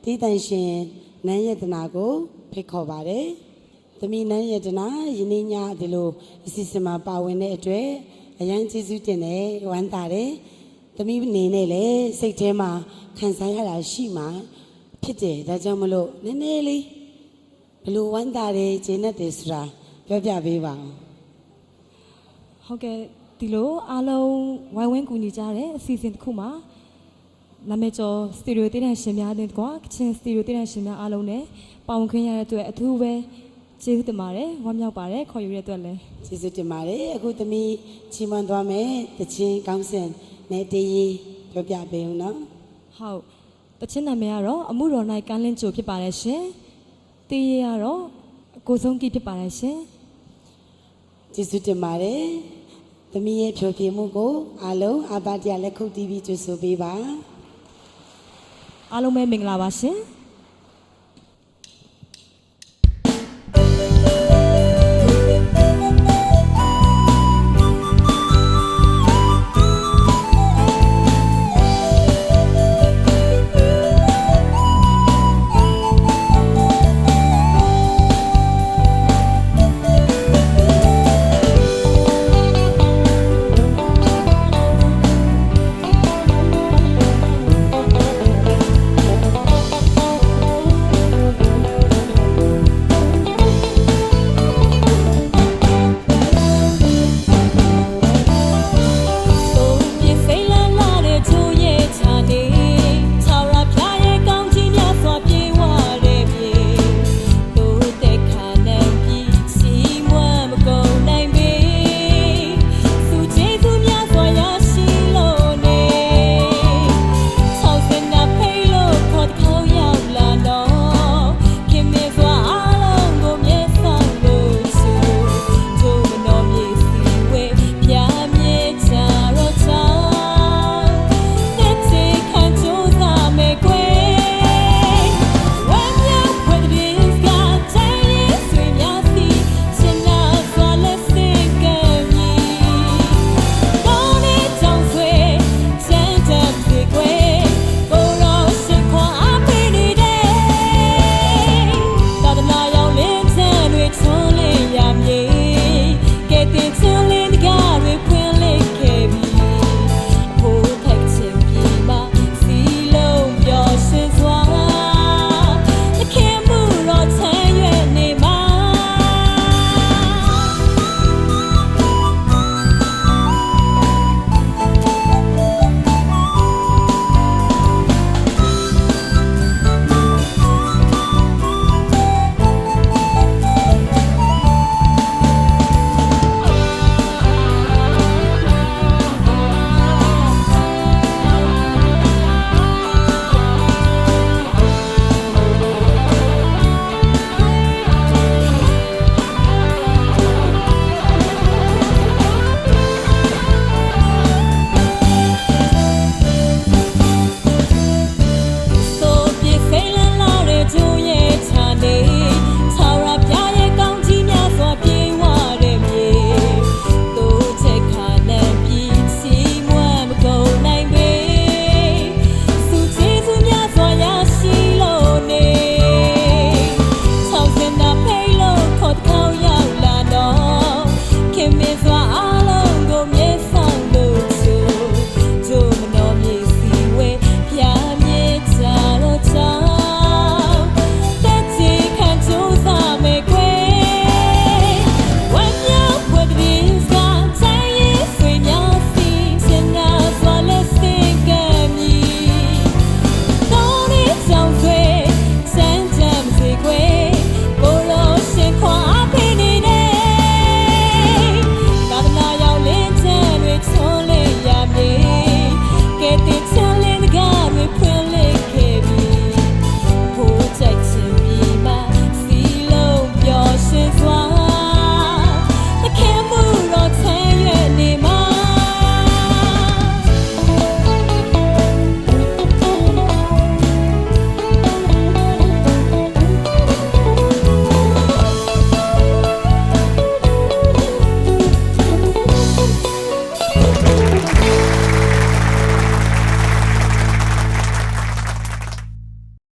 တီးတန်ရှင်နန်းရတနာကိုဖိတ်ခေါ်ပါတယ်သမီးနန်းရတနာယနေ့ညဒီလိုအစီအစဉ်မှာပါဝင်တဲ့အတွက်အရန်ကျေးဇူးတင်တယ်ဝမ်းသာတယ်သမီးအနေနဲ့လည်းစိတ်ထဲမှာခံစားရတာရှိမှဖြစ်တယ်ဒါကြောင့်မလို့နည်းနည်းလေးဘလို့ဝမ်းသာတယ်ဂျင်းနဲ့တယ်ဆိုတာပြောပြပေးပါဦးဟုတ်ကဲ့ဒီလိုအားလုံးဝိုင်းဝန်းကူညီကြတဲ့အစီအစဉ်တစ်ခုမှာနာမည်ကျော်စတူဒီယိုတင်တဲ့ရှင်များတဲ့ကွာကချင်စတူဒီယိုတင်တဲ့ရှင်များအားလုံးနဲ့ပါဝင်ခွင့်ရတဲ့အတွက်အထူးပဲကျေးဇူးတင်ပါတယ်ဝမ်းမြောက်ပါတယ်ခေါ်ယူရတဲ့အတွက်လည်းကျေးဇူးတင်ပါတယ်အခုသမီးချီးမွမ်းသွားမယ်တချင်းကောင်းစင်နဲ့တေးရေးပြောပြပေးဦးနော်ဟုတ်တချင်းနာမည်ကတော့အမှုတော်၌ကန်းလင်းကြိုဖြစ်ပါတယ်ရှင်တေးရေးကတော့ကိုဆုံးကြီးဖြစ်ပါတယ်ရှင်ကျေးဇူးတင်ပါတယ်သမီးရဲ့ဖြောပြမှုကိုအားလုံးအဘတရားလက်ခုပ်တီးပြီးကြိုဆိုပေးပါအားလုံးပဲမင်္ဂလာပါရှင်